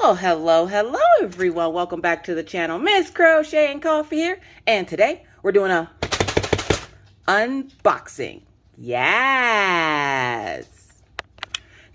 Well, hello everyone. Welcome back to the channel. Miss Crocheting Coffee here. And today we're doing a unboxing. Yes.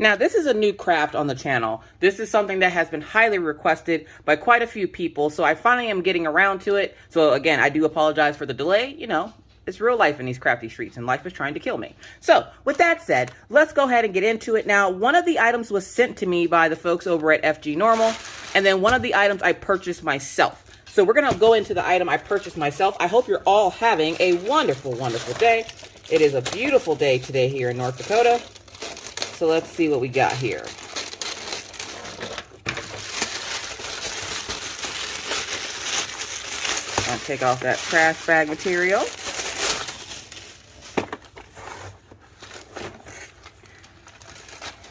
Now, this is a new craft on the channel. This is something that has been highly requested by quite a few people. So I finally am getting around to it. So again, I do apologize for the delay. You know, it's real life in these crafty streets and life is trying to kill me. So with that said, let's go ahead and get into it. Now, one of the items was sent to me by the folks over at FGNormal. And then one of the items I purchased myself. So we're going to go into the item I purchased myself. I hope you're all having a wonderful, wonderful day. It is a beautiful day today here in North Dakota. So let's see what we got here. I'll take off that trash bag material.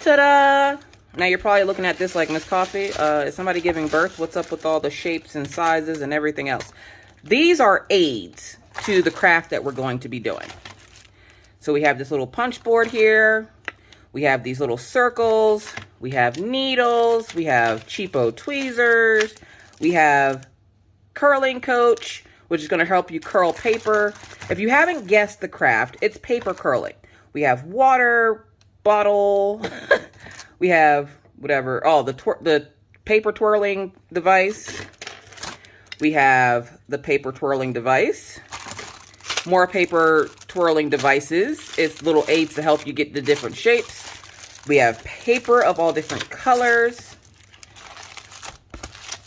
Ta-da! Now you're probably looking at this like, Miss Coffee, is somebody giving birth? What's up with all the shapes and sizes and everything else? These are aids to the craft that we're going to be doing. So we have this little punch board here. We have these little circles. We have needles. We have cheapo tweezers. We have curling coach, which is going to help you curl paper. If you haven't guessed the craft, it's paper curling. We have water bottle. We have whatever. Oh, the paper twirling device. We have the paper twirling device. More paper twirling devices. It's little aids to help you get the different shapes. We have paper of all different colors.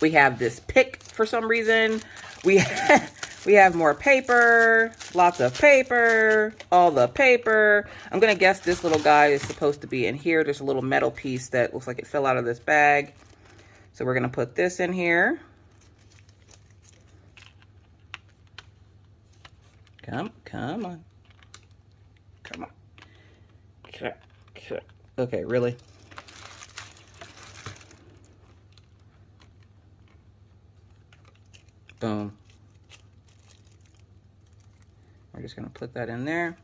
We have this pick for some reason. We have more paper, lots of paper, all the paper. I'm going to guess this little guy is supposed to be in here. There's a little metal piece that looks like it fell out of this bag. So we're going to put this in here. Come on. Okay, really? Boom. We're just going to put that in there.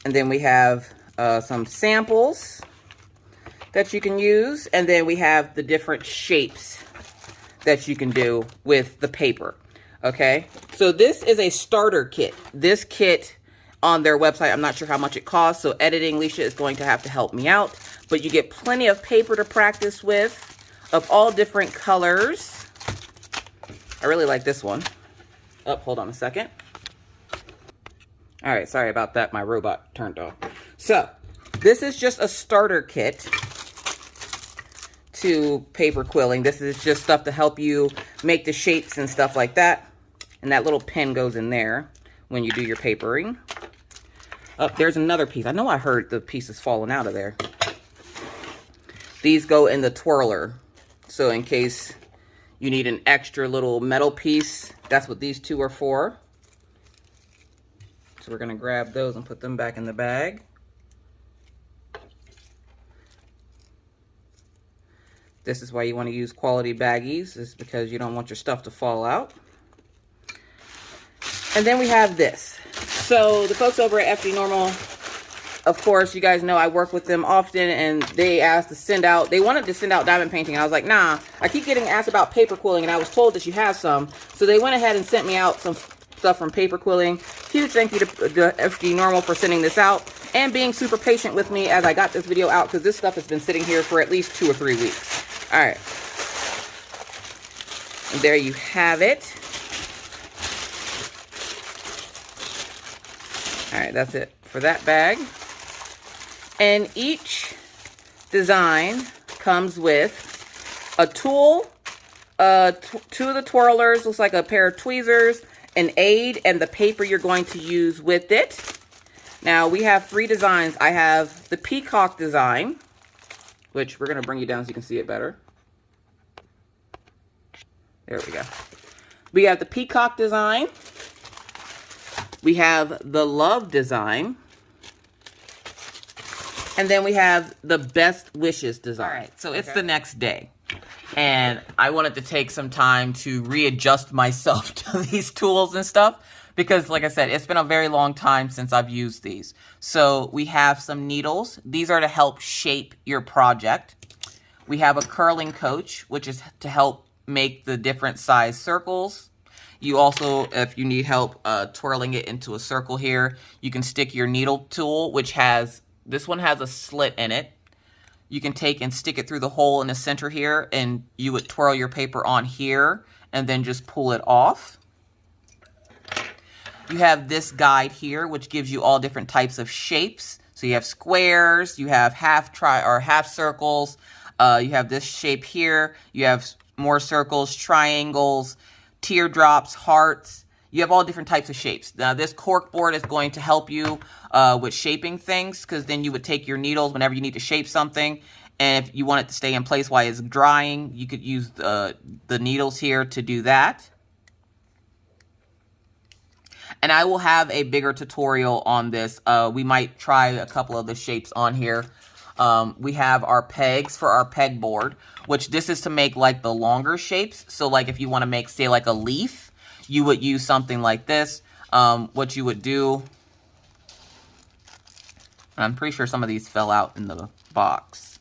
And then we have some samples that you can use. And then we have the different shapes that you can do with the paper. Okay, so this is a starter kit. This kit on their website, I'm not sure how much it costs, so editing Alishia is going to have to help me out. But you get plenty of paper to practice with, of all different colors. I really like this one. Oh, hold on a second. All right, sorry about that. My robot turned off. So this is just a starter kit to paper quilling. This is just stuff to help you make the shapes and stuff like that. And that little pin goes in there when you do your papering. Oh, there's another piece. I know I heard the pieces falling out of there. These go in the twirler. So in case you need an extra little metal piece, that's what these two are for. So we're going to grab those and put them back in the bag. This is why you want to use quality baggies, is because you don't want your stuff to fall out. And then we have this. So the folks over at FGNormal, of course, you guys know I work with them often, and they asked to send out, they wanted to send out diamond painting. And I was like, nah, I keep getting asked about paper quilling, and I was told that you have some. So they went ahead and sent me out some stuff from paper quilling. Huge thank you to FGNormal for sending this out and being super patient with me as I got this video out, because this stuff has been sitting here for at least 2 or 3 weeks. All right. And there you have it. All right, that's it for that bag. And each design comes with a tool, 2 of the twirlers, looks like a pair of tweezers, an aid, and the paper you're going to use with it. Now, we have 3 designs. I have the peacock design, which we're going to bring you down so you can see it better. There we go. We have the peacock design. We have the love design. And then we have the best wishes design. All right, so it's the next day. And I wanted to take some time to readjust myself to these tools and stuff. Because, like I said, it's been a very long time since I've used these. So we have some needles. These are to help shape your project. We have a curling coach, which is to help make the different size circles. You also, if you need help twirling it into a circle here, you can stick your needle tool, which has, this one has a slit in it. You can take and stick it through the hole in the center here, and you would twirl your paper on here and then just pull it off. You have this guide here, which gives you all different types of shapes. So you have squares, you have half circles, you have this shape here, you have more circles, triangles, teardrops, hearts. You have all different types of shapes. Now this cork board is going to help you with shaping things, because then you would take your needles whenever you need to shape something, and if you want it to stay in place while it's drying, you could use the needles here to do that. And I will have a bigger tutorial on this. We might try a couple of the shapes on here. We have our pegs for our peg board, which this is to make like the longer shapes. So like if you want to make, say, like a leaf, you would use something like this. What you would do, I'm pretty sure some of these fell out in the box,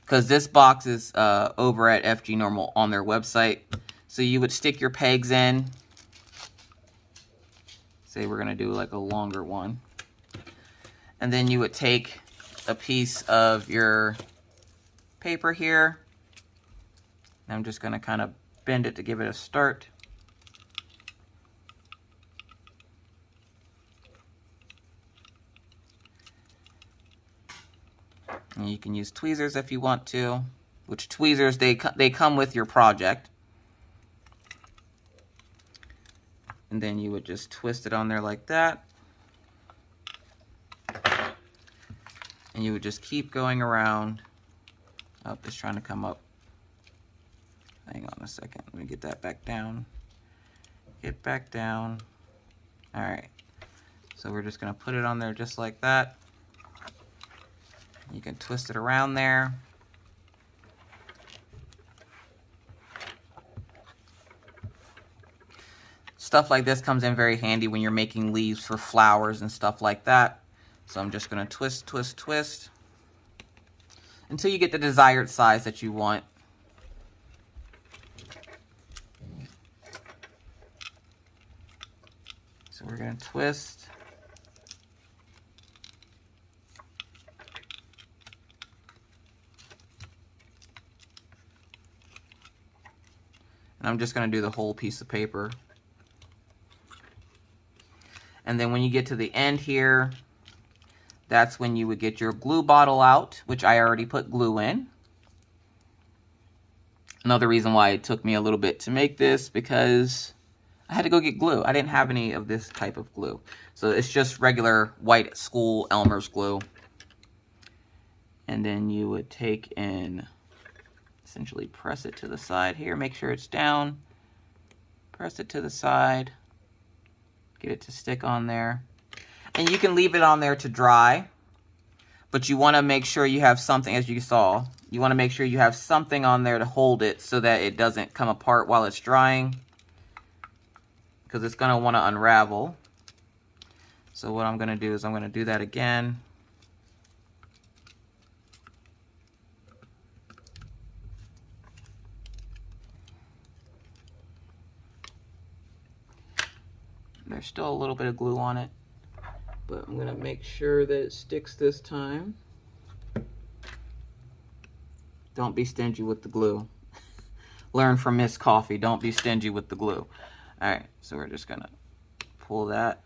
because this box is over at FGNormal on their website. So you would stick your pegs in. Say we're going to do like a longer one. And then you would take a piece of your paper here. I'm just going to kind of bend it to give it a start. And you can use tweezers if you want to, which tweezers, they come with your project. And then you would just twist it on there like that. And you would just keep going around. Oh, it's trying to come up. Hang on a second. Let me get that back down. Get back down. All right. So we're just going to put it on there just like that. You can twist it around there. Stuff like this comes in very handy when you're making leaves for flowers and stuff like that. So I'm just going to twist, twist, twist until you get the desired size that you want. So we're going to twist. And I'm just going to do the whole piece of paper. And then when you get to the end here, that's when you would get your glue bottle out, which I already put glue in. Another reason why it took me a little bit to make this, because I had to go get glue. I didn't have any of this type of glue. So it's just regular white school Elmer's glue. And then you would take and essentially press it to the side here. Make sure it's down. Press it to the side. Get it to stick on there. And you can leave it on there to dry, but you want to make sure you have something, as you saw, you want to make sure you have something on there to hold it so that it doesn't come apart while it's drying, because it's going to want to unravel. So what I'm going to do is I'm going to do that again. There's still a little bit of glue on it, but I'm going to make sure that it sticks this time. Don't be stingy with the glue. Learn from Miss Coffee. Don't be stingy with the glue. All right, so we're just going to pull that.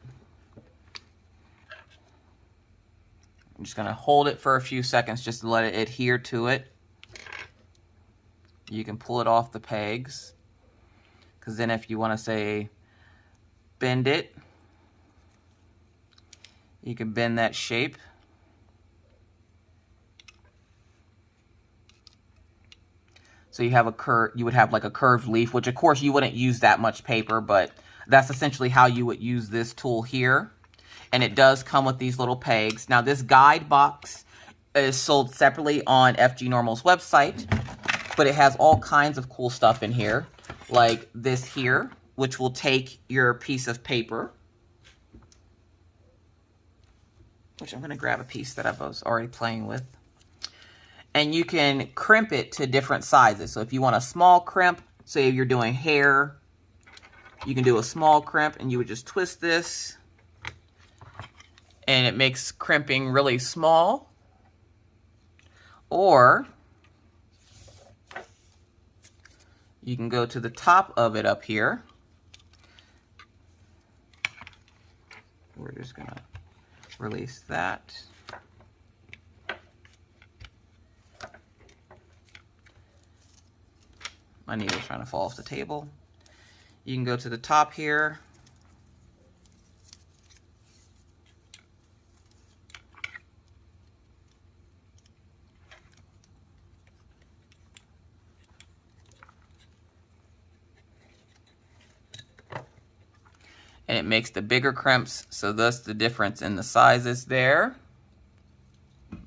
I'm just going to hold it for a few seconds just to let it adhere to it. You can pull it off the pegs, because then if you want to say bend it, you can bend that shape. So you have a you would have like a curved leaf, which of course you wouldn't use that much paper, but that's essentially how you would use this tool here. And it does come with these little pegs. Now this guide box is sold separately on FGNormal's website, but it has all kinds of cool stuff in here, like this here, which will take your piece of paper, which I'm going to grab a piece that I was already playing with. and you can crimp it to different sizes. So if you want a small crimp, say if you're doing hair, you can do a small crimp and you would just twist this and it makes crimping really small. Or you can go to the top of it up here. We're just gonna release that. My needle's trying to fall off the table. You can go to the top here. And it makes the bigger crimps, so thus the difference in the sizes there.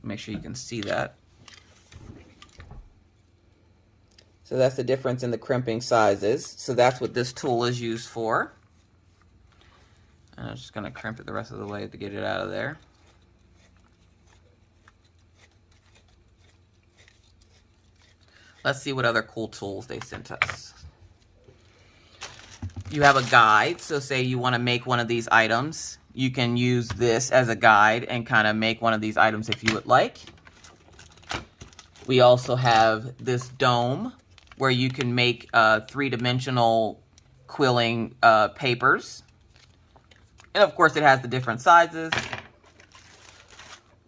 Make sure you can see that. So that's the difference in the crimping sizes. So that's what this tool is used for. And I'm just gonna crimp it the rest of the way to get it out of there. Let's see what other cool tools they sent us. You have a guide, so say you want to make one of these items, you can use this as a guide and kind of make one of these items if you would like. We also have this dome where you can make three-dimensional quilling papers. And of course it has the different sizes.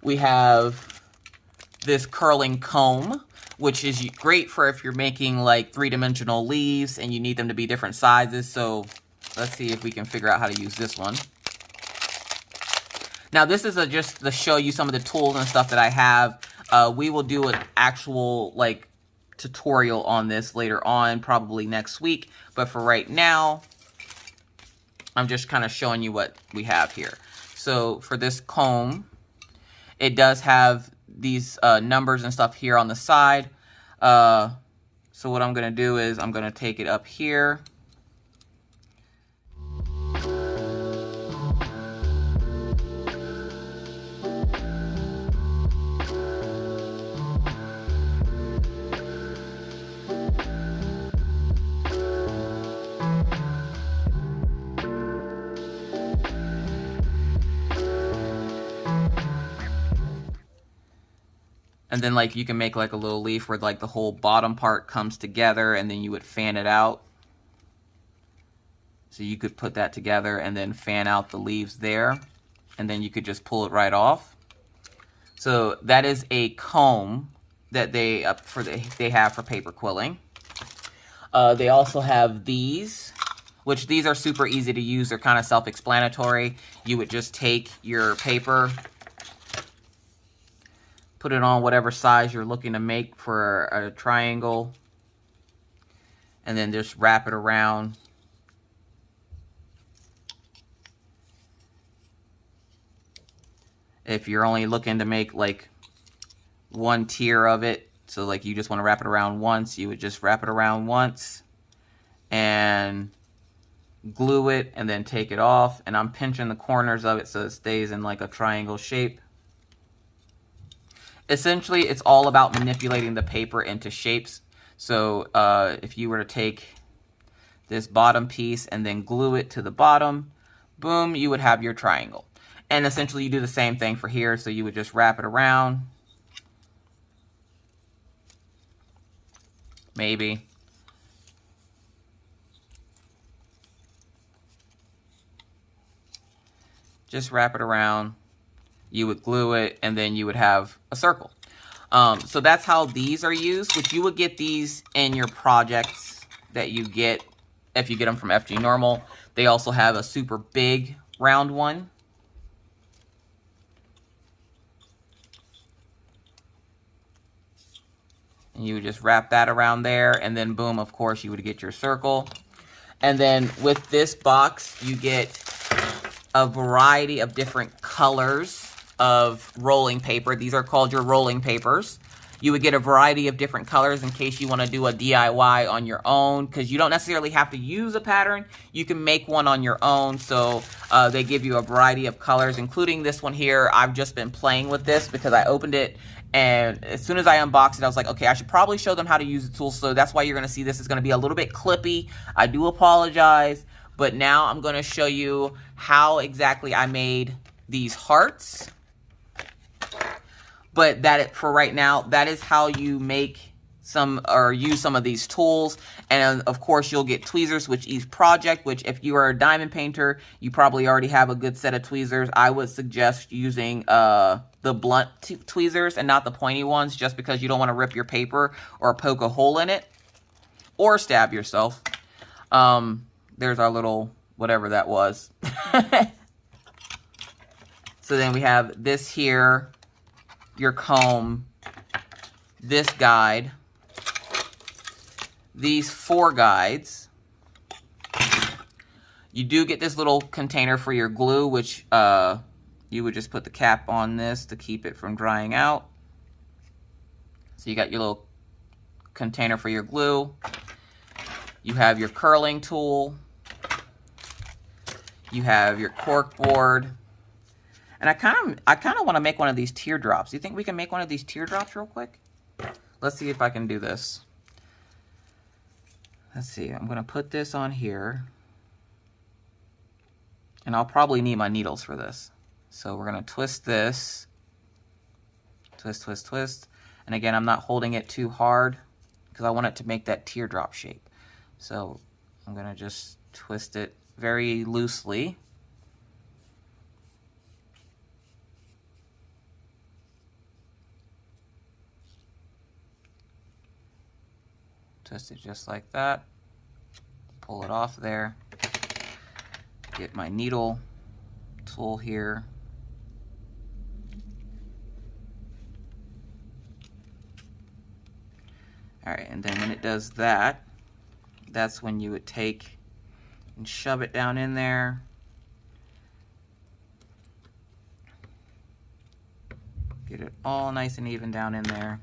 We have this curling comb, which is great for if you're making like three-dimensional leaves and you need them to be different sizes. So let's see if we can figure out how to use this one. Now this is just to show you some of the tools and stuff that I have. We will do an actual like tutorial on this later on, probably next week. But for right now, I'm just kind of showing you what we have here. So for this comb, it does have these numbers and stuff here on the side. So what I'm going to do is I'm going to take it up here. And then like you can make like a little leaf where like the whole bottom part comes together and then you would fan it out. So you could put that together and then fan out the leaves there. And then you could just pull it right off. So that is a comb that they have for paper quilling. They also have these, which these are super easy to use. They're kind of self-explanatory. You would just take your paper, put it on whatever size you're looking to make for a triangle, and then just wrap it around. If you're only looking to make like one tier of it, so like you just want to wrap it around once, you would just wrap it around once and glue it and then take it off. And I'm pinching the corners of it so it stays in like a triangle shape. Essentially, it's all about manipulating the paper into shapes. So if you were to take this bottom piece and then glue it to the bottom, boom, you would have your triangle. And essentially, you do the same thing for here. So you would just wrap it around. Maybe. Just wrap it around. You would glue it, and then you would have a circle. So that's how these are used, which you would get these in your projects that you get if you get them from FGNormal. They also have a super big round one. And you would just wrap that around there, and then boom, of course, you would get your circle. And then with this box, you get a variety of different colors of rolling paper. These are called your rolling papers. You would get a variety of different colors in case you want to do a DIY on your own, because you don't necessarily have to use a pattern. You can make one on your own. So they give you a variety of colors, including this one here. I've just been playing with this because I opened it, and as soon as I unboxed it, I was like, okay, I should probably show them how to use the tool. So that's why you're going to see this is going to be a little bit clippy. I do apologize, but now I'm going to show you how exactly I made these hearts. But for right now, that is how you make some or use some of these tools. And of course, you'll get tweezers with each project, which if you are a diamond painter, you probably already have a good set of tweezers. I would suggest using the blunt tweezers and not the pointy ones, just because you don't want to rip your paper or poke a hole in it or stab yourself. There's our little whatever that was. So then we have this here, your comb, this guide, these 4 guides. You do get this little container for your glue, which you would just put the cap on this to keep it from drying out. So you got your little container for your glue. You have your curling tool. You have your cork board. And I kind of want to make one of these teardrops. Do you think we can make one of these teardrops real quick? Let's see if I can do this. Let's see. I'm going to put this on here. And I'll probably need my needles for this. So we're going to twist this. Twist, twist, twist. And again, I'm not holding it too hard because I want it to make that teardrop shape. So I'm going to just twist it very loosely. Twist it just like that. Pull it off there. Get my needle tool here. All right, and then when it does that, that's when you would take and shove it down in there. Get it all nice and even down in there.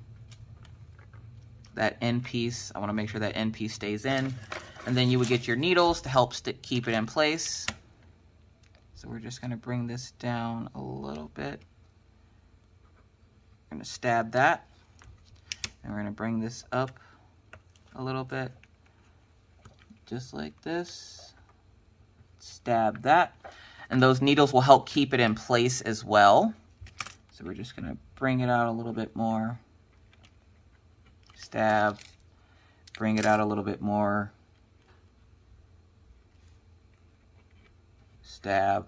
That end piece, I want to make sure that end piece stays in. And then you would get your needles to help keep it in place. So we're just going to bring this down a little bit. We're going to stab that. And we're going to bring this up a little bit. Just like this. Stab that. And those needles will help keep it in place as well. So we're just going to bring it out a little bit more. Stab. Bring it out a little bit more. Stab.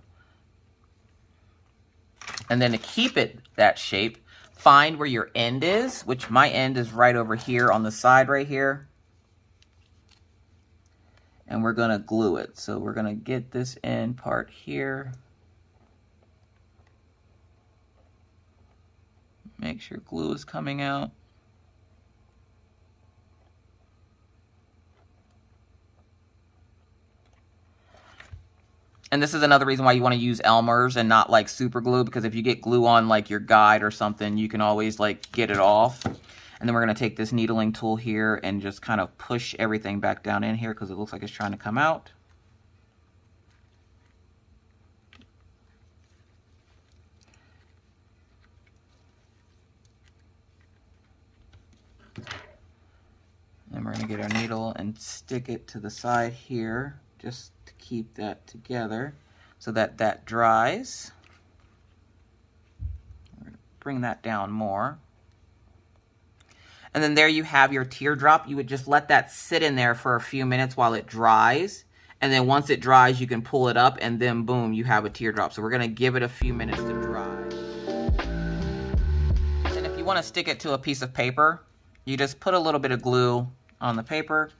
And then to keep it that shape, find where your end is, which my end is right over here on the side right here. And we're going to glue it. So we're going to get this end part here. Make sure glue is coming out. And this is another reason why you want to use Elmer's and not like super glue, because if you get glue on like your guide or something, you can always like get it off. And then we're going to take this needling tool here and just kind of push everything back down in here because it looks like it's trying to come out. And we're going to get our needle and stick it to the side here just to keep that together so that that dries. We're going to bring that down more. And then there you have your teardrop. You would just let that sit in there for a few minutes while it dries. And then once it dries, you can pull it up and then boom, you have a teardrop. So we're going to give it a few minutes to dry. And if you want to stick it to a piece of paper, you just put a little bit of glue on the paper.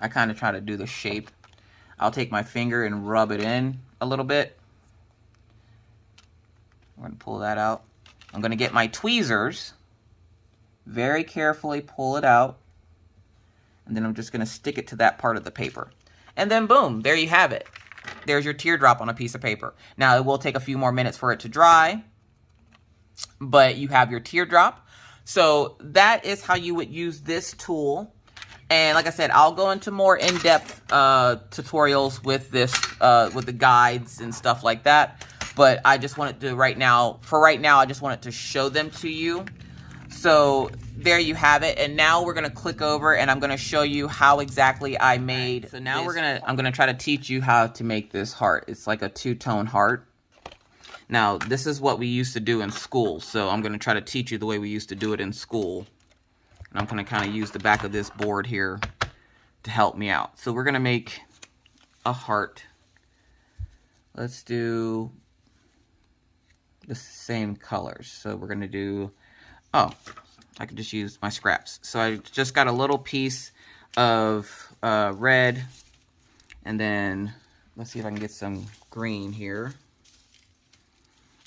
I kind of try to do the shape. I'll take my finger and rub it in a little bit. We're going to pull that out. I'm going to get my tweezers, very carefully pull it out, and then I'm just going to stick it to that part of the paper. And then boom, there you have it. there's your teardrop on a piece of paper. Now, it will take a few more minutes for it to dry, but you have your teardrop. So that is how you would use this tool. And like I said, I'll go into more in-depth tutorials with this, with the guides and stuff like that. But I just wanted to right now, I just wanted to show them to you. So there you have it. And now we're going to click over and I'm going to show you how exactly I made. So now I'm going to try to teach you how to make this heart. It's like a two-tone heart. Now, this is what we used to do in school. So I'm going to try to teach you the way we used to do it in school. And I'm going to kind of use the back of this board here to help me out. So we're going to make a heart. Let's do the same colors. So we're going to do, oh, I could just use my scraps. So I just got a little piece of red. And then let's see if I can get some green here.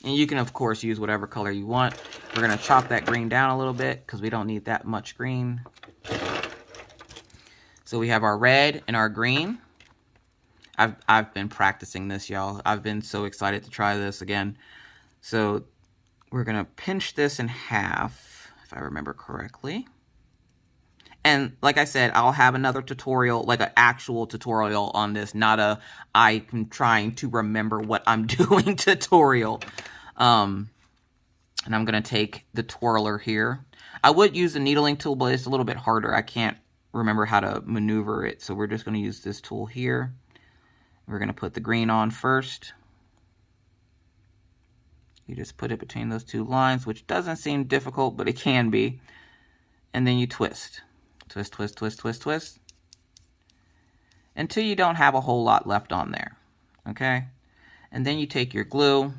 And you can, of course, use whatever color you want. We're going to chop that green down a little bit because we don't need that much green. So we have our red and our green. I've been practicing this, y'all. I've been so excited to try this again. So we're going to pinch this in half, if I remember correctly. And like I said, I'll have another tutorial, like an actual tutorial on this, not a I'm trying to remember what I'm doing tutorial. And I'm going to take the twirler here. I would use the needling tool, but it's a little bit harder. I can't remember how to maneuver it. So we're just going to use this tool here. We're going to put the green on first. You just put it between those two lines, which doesn't seem difficult, but it can be. And then you twist. Twist, twist, twist, twist, twist. Until you don't have a whole lot left on there. Okay? And then you take your glue.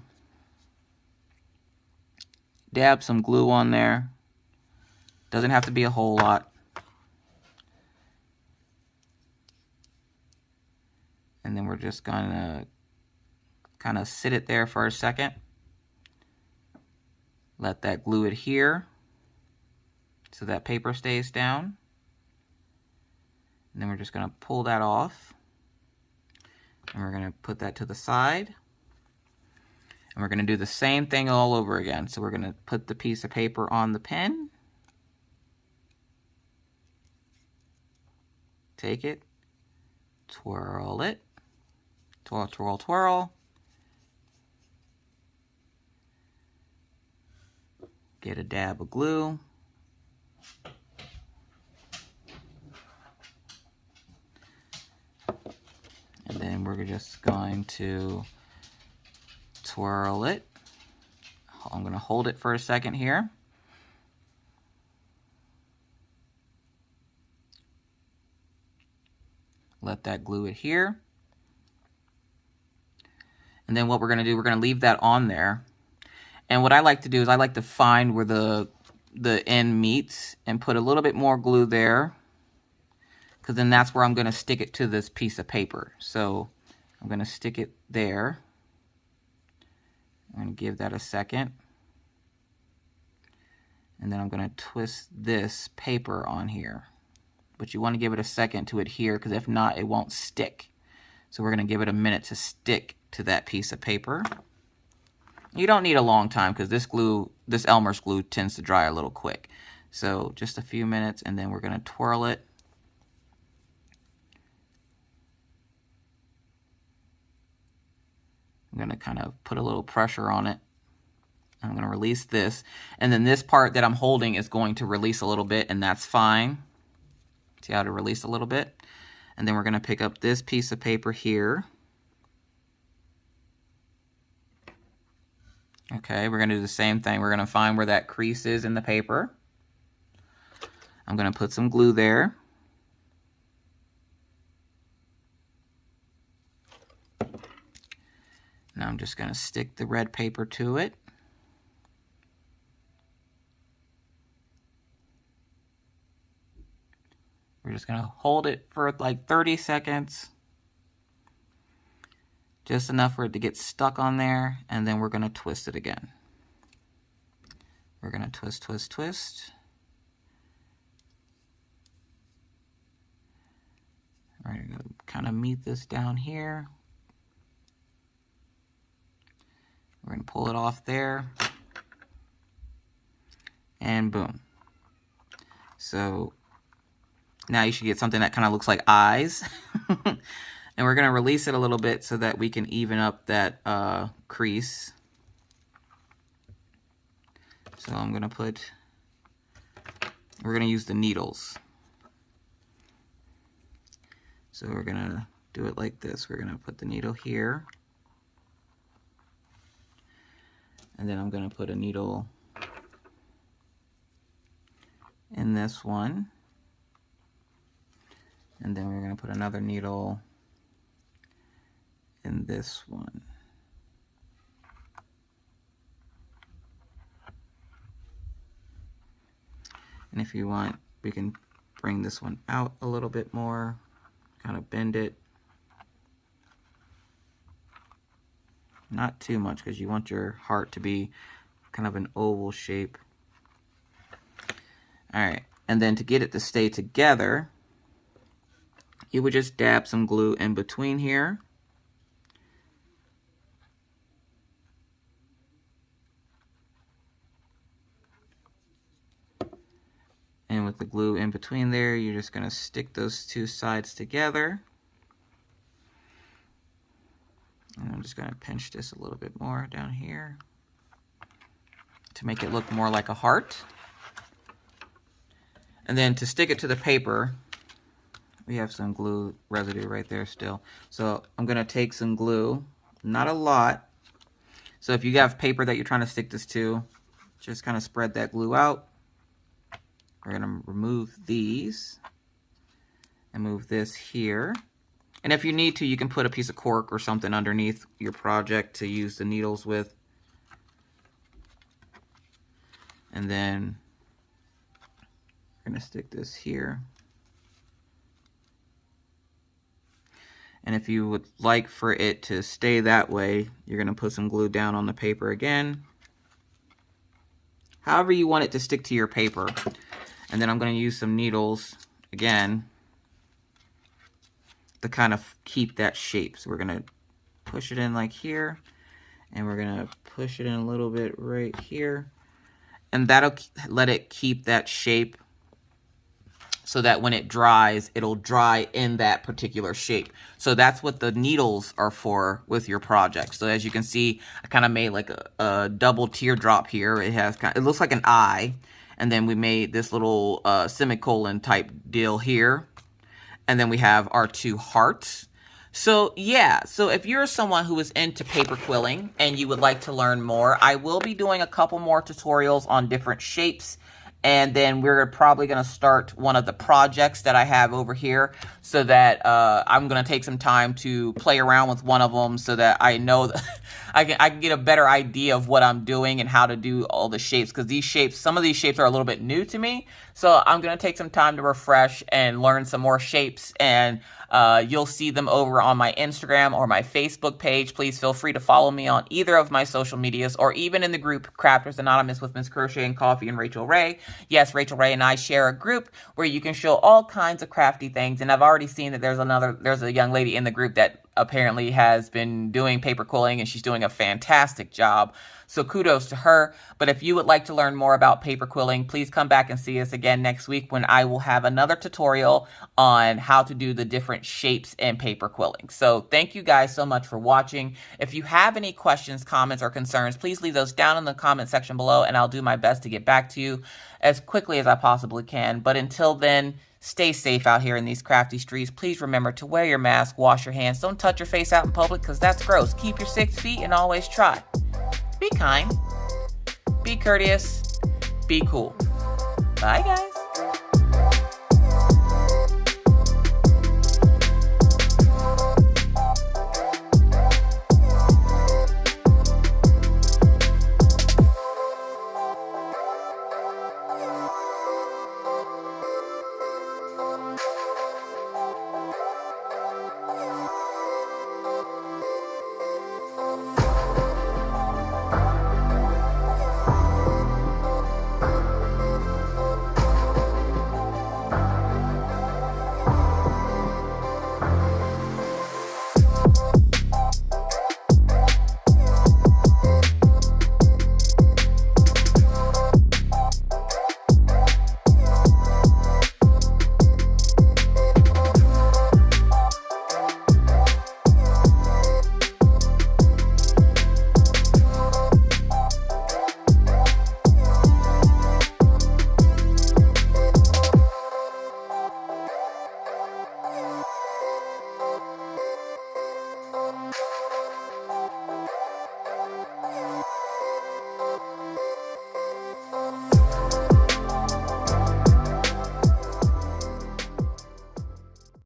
Dab some glue on there. Doesn't have to be a whole lot. And then we're just gonna kind of sit it there for a second. Let that glue adhere so that paper stays down. And then we're just going to pull that off. And we're going to put that to the side. And we're going to do the same thing all over again. So we're going to put the piece of paper on the pen. Take it. Twirl it. Twirl, twirl, twirl. Get a dab of glue. And then we're just going to twirl it. I'm going to hold it for a second here. Let that glue adhere. And then what we're going to do, we're going to leave that on there. And what I like to do is I like to find where the end meets and put a little bit more glue there. Because then that's where I'm going to stick it to this piece of paper. So I'm going to stick it there. I'm going to give that a second. And then I'm going to twist this paper on here. But you want to give it a second to adhere, because if not, it won't stick. So we're going to give it a minute to stick to that piece of paper. You don't need a long time because this Elmer's glue tends to dry a little quick. So just a few minutes, and then we're going to twirl it. I'm going to kind of put a little pressure on it. I'm going to release this. And then this part that I'm holding is going to release a little bit, and that's fine. See how to release a little bit? And then we're going to pick up this piece of paper here. Okay, we're going to do the same thing. We're going to find where that crease is in the paper. I'm going to put some glue there. Now I'm just going to stick the red paper to it. We're just going to hold it for like 30 seconds. Just enough for it to get stuck on there, and then we're going to twist it again. We're going to twist, twist, twist. We're going to kind of meet this down here. We're going to pull it off there. And boom. So now you should get something that kind of looks like eyes. And we're going to release it a little bit so that we can even up that crease. So I'm going to put, we're going to use the needles. So we're going to do it like this. We're going to put the needle here. And then I'm going to put a needle in this one. And then we're going to put another needle in this one. And if you want, we can bring this one out a little bit more, kind of bend it. Not too much, because you want your heart to be kind of an oval shape. All right, and then to get it to stay together, you would just dab some glue in between here. And with the glue in between there, you're just going to stick those two sides together. And I'm just going to pinch this a little bit more down here to make it look more like a heart. And then to stick it to the paper, we have some glue residue right there still. So I'm going to take some glue, not a lot. So if you have paper that you're trying to stick this to, just kind of spread that glue out. We're going to remove these and move this here. And if you need to, you can put a piece of cork or something underneath your project to use the needles with. And then we're going to stick this here. And if you would like for it to stay that way, you're going to put some glue down on the paper again. However you want it to stick to your paper. And then I'm going to use some needles again to kind of keep that shape. So we're going to push it in like here, and we're going to push it in a little bit right here. And that'll let it keep that shape so that when it dries, it'll dry in that particular shape. So that's what the needles are for with your project. So as you can see, I kind of made like a double teardrop here. It looks like an eye. And then we made this little semicolon type deal here. And then we have our two hearts. So yeah, so if you're someone who is into paper quilling and you would like to learn more, I will be doing a couple more tutorials on different shapes. And then we're probably going to start one of the projects that I have over here so that I'm going to take some time to play around with one of them so that I know that I can get a better idea of what I'm doing and how to do all the shapes. Because these shapes, some of these shapes are a little bit new to me. So I'm going to take some time to refresh and learn some more shapes. And you'll see them over on my Instagram or my Facebook page. Please feel free to follow me on either of my social medias or even in the group Crafters Anonymous with Miss Crochet and Coffee and Rachel Ray. Yes, Rachel Ray and I share a group where you can show all kinds of crafty things. And I've already seen that there's a young lady in the group that apparently has been doing paper quilling and she's doing a fantastic job. So kudos to her. But if you would like to learn more about paper quilling, please come back and see us again next week when I will have another tutorial on how to do the different shapes in paper quilling. So thank you guys so much for watching. If you have any questions, comments, or concerns, please leave those down in the comment section below and I'll do my best to get back to you as quickly as I possibly can. But until then, stay safe out here in these crafty streets. Please remember to wear your mask, wash your hands, don't touch your face out in public because that's gross. Keep your 6 feet and always try. Be kind, be courteous, be cool. Bye, guys.